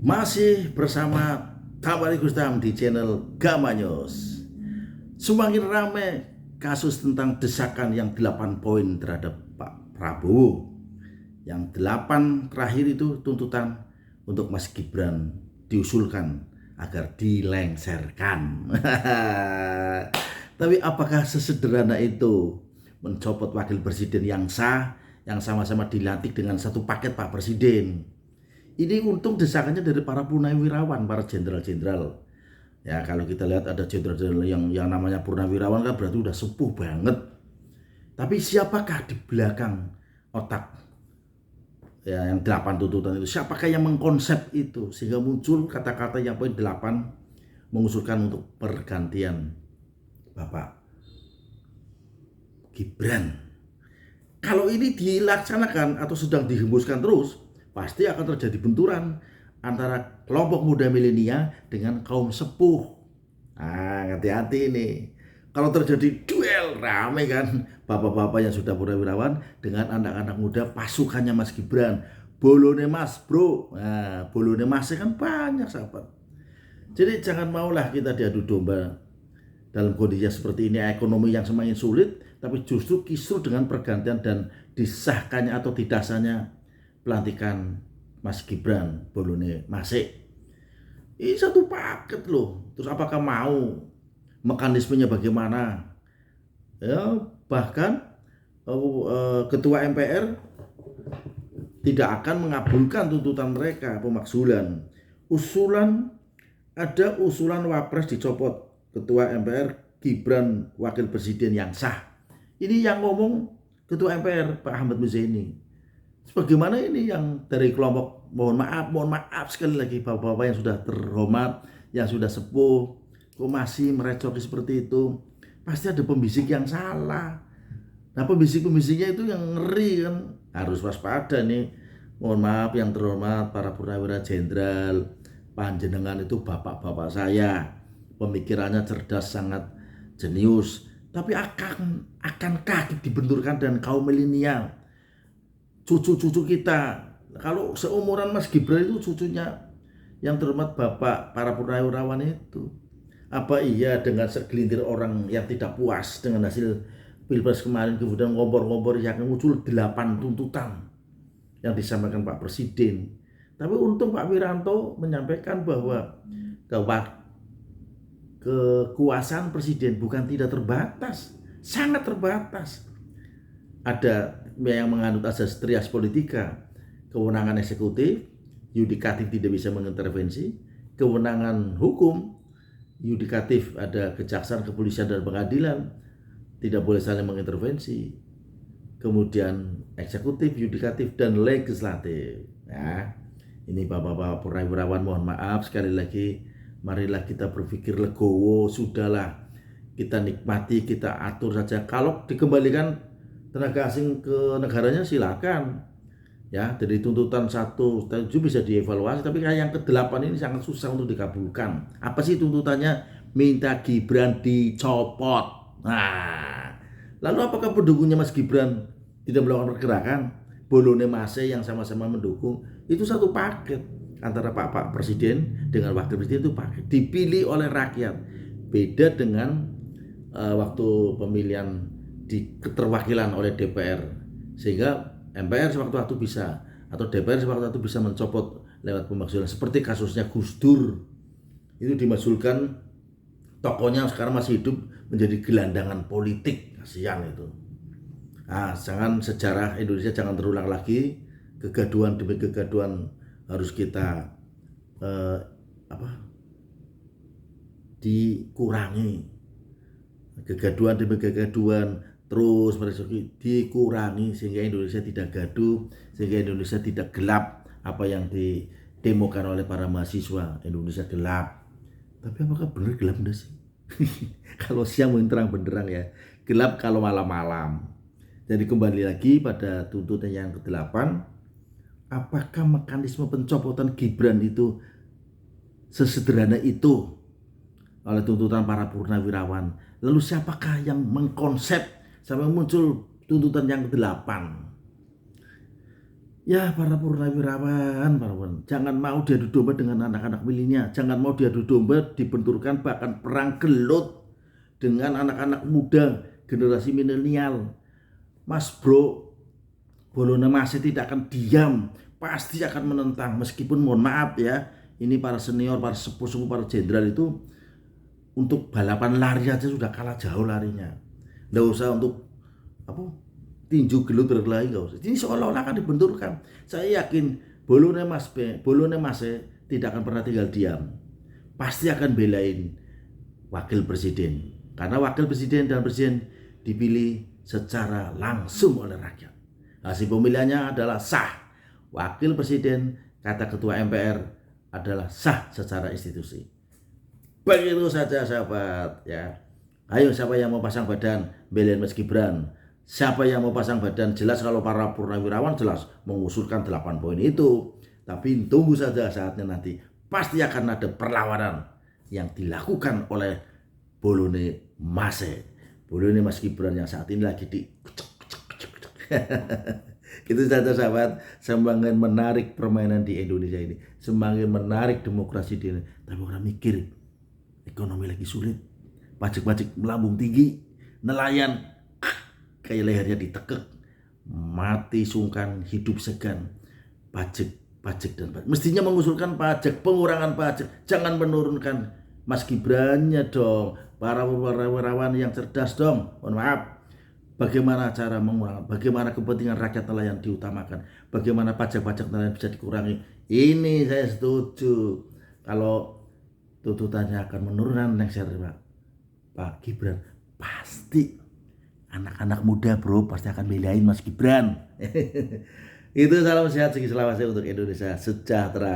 Masih bersama Tabari Gustam di channel Gamanyos. Semakin ramai kasus tentang desakan yang 8 poin terhadap Pak Prabowo. Yang 8 terakhir itu tuntutan untuk Mas Gibran diusulkan agar dilengsarkan. Tapi apakah sesederhana itu mencopot wakil presiden yang sah, yang sama-sama dilantik dengan satu paket Pak Presiden? Ini untung desakannya dari para purnawirawan, para jenderal-jenderal. Ya, kalau kita lihat ada jenderal-jenderal yang namanya purnawirawan kan berarti udah sepuh banget. Tapi siapakah di belakang otak ya yang 8 tuntutan itu? Siapakah yang mengkonsep itu sehingga muncul kata-kata yang poin 8 mengusulkan untuk pergantian Bapak Gibran? Kalau ini dilaksanakan atau sedang dihembuskan terus, pasti akan terjadi benturan antara kelompok muda milenial dengan kaum sepuh. Nah, hati-hati nih. Kalau terjadi duel rame kan, bapak-bapak yang sudah purnawirawan dengan anak-anak muda pasukannya Mas Gibran. Bolone Mas, bro. Nah, bolone Masnya kan banyak sahabat. Jadi jangan maulah kita diadu domba dalam kondisi seperti ini, ekonomi yang semakin sulit, tapi justru kisruh dengan pergantian dan disahkannya atau tidaknya pelantikan Mas Gibran Bolone Masih. Ini satu paket loh. Terus apakah mau? Mekanismenya bagaimana? Ya, bahkan Ketua MPR tidak akan mengabulkan tuntutan mereka pemakzulan. Ada usulan Wapres dicopot Ketua MPR Gibran wakil presiden yang sah. Ini yang ngomong Ketua MPR Pak Ahmad Muzani. Sebagaimana ini yang dari kelompok mohon maaf sekali lagi bapak-bapak yang sudah terhormat, yang sudah sepuh, kok masih merecoki seperti itu? Pasti ada pembisik yang salah. Nah, pembisik-pembisiknya itu yang ngeri kan, harus waspada nih. Mohon maaf yang terhormat para purnawira jenderal, panjenengan itu bapak-bapak saya, pemikirannya cerdas, sangat jenius. Tapi akankah dibenturkan dan kaum milenial? Cucu-cucu kita, kalau seumuran Mas Gibran itu cucunya yang terhormat bapak para purnawirawan itu, apa iya dengan segelintir orang yang tidak puas dengan hasil Pilpres kemarin kemudian ngompor-ngompor yang muncul 8 tuntutan yang disampaikan Pak Presiden. Tapi untung Pak Wiranto menyampaikan bahwa kekuasaan Presiden bukan tidak terbatas, sangat terbatas. Ada yang menganut asas trias politika, kewenangan eksekutif, yudikatif tidak bisa mengintervensi, kewenangan hukum, yudikatif ada kejaksaan, kepolisian dan pengadilan, tidak boleh saling mengintervensi, kemudian eksekutif, yudikatif dan legislatif. Ya, ini bapak-bapak purnawirawan mohon maaf sekali lagi, marilah kita berpikir legowo, sudahlah kita nikmati, kita atur saja. Kalau dikembalikan tenaga asing ke negaranya silakan ya, dari tuntutan 1-7 bisa dievaluasi, tapi yang ke-8 ini sangat susah untuk dikabulkan. Apa sih tuntutannya? Minta Gibran dicopot. Nah, lalu apakah pendukungnya Mas Gibran tidak melakukan pergerakan? Bolone Masih yang sama-sama mendukung, itu satu paket antara Pak Presiden dengan Wakil Presiden, itu paket dipilih oleh rakyat. Beda dengan waktu pemilihan di keterwakilan oleh DPR, sehingga MPR sewaktu-waktu bisa atau DPR sewaktu-waktu bisa mencopot lewat pemakzulan, seperti kasusnya Gus Dur. Itu dimakzulkan, tokohnya sekarang masih hidup, menjadi gelandangan politik, kasihan itu. Nah, jangan sejarah Indonesia jangan terulang lagi, kegaduhan demi kegaduhan harus kita dikurangi, kegaduhan demi kegaduhan terus dikurangi sehingga Indonesia tidak gaduh, sehingga Indonesia tidak gelap apa yang didemokan oleh para mahasiswa. Indonesia gelap, tapi apakah benar gelap enggak sih? Kalau siang mungkin terang benderang ya, gelap kalau malam-malam. Jadi kembali lagi pada tuntutan yang ke-8, apakah mekanisme pencopotan Gibran itu sesederhana itu oleh tuntutan para purnawirawan? Lalu siapakah yang mengkonsep sampai muncul tuntutan yang ke-8? Ya para purnawirawan, jangan mau diadu domba dengan anak-anak milenial, jangan mau diadu domba dibenturkan bahkan perang gelut dengan anak-anak muda generasi milenial. Mas bro, Bolona masih tidak akan diam, pasti akan menentang meskipun mohon maaf ya, ini para senior, para sepuh-sepuh, para jenderal itu untuk balapan lari aja sudah kalah jauh larinya. Nggak usah untuk apa tinju gelut berkelahi, nggak usah. Ini seolah-olah akan dibenturkan. Saya yakin Bolone Mas tidak akan pernah tinggal diam. Pasti akan belain wakil presiden. Karena wakil presiden dan presiden dipilih secara langsung oleh rakyat. Hasil pemilihannya adalah sah. Wakil presiden, kata ketua MPR, adalah sah secara institusi. Begitu saja sahabat ya. Ayo siapa yang mau pasang badan belain Mas Gibran? Siapa yang mau pasang badan? Jelas kalau para purnawirawan jelas mengusulkan 8 poin itu. Tapi tunggu saja saatnya nanti. Pasti akan ada perlawanan yang dilakukan oleh Bolone Mase. Bolone Mas Gibran yang saat ini lagi di Itu saja sahabat, semakin menarik permainan di Indonesia ini, semakin menarik demokrasi di Indonesia. Tapi orang mikir, ekonomi lagi sulit, pajak-pajak melambung tinggi, nelayan kayak lehernya ditekek, mati sungkan, hidup segan, pajak dan pajak. Mestinya mengusulkan pajak, pengurangan pajak, jangan menurunkan. Mas Gibrannya dong, para warawan yang cerdas dong. Mohon maaf, bagaimana cara mengurangi, bagaimana kepentingan rakyat nelayan diutamakan, bagaimana pajak-pajak nelayan bisa dikurangi. Ini saya setuju. Kalau tuntutannya akan menurunkan next year Pak Gibran, pasti anak-anak muda bro pasti akan belain Mas Gibran. Itu salam sehat, selamat untuk Indonesia sejahtera.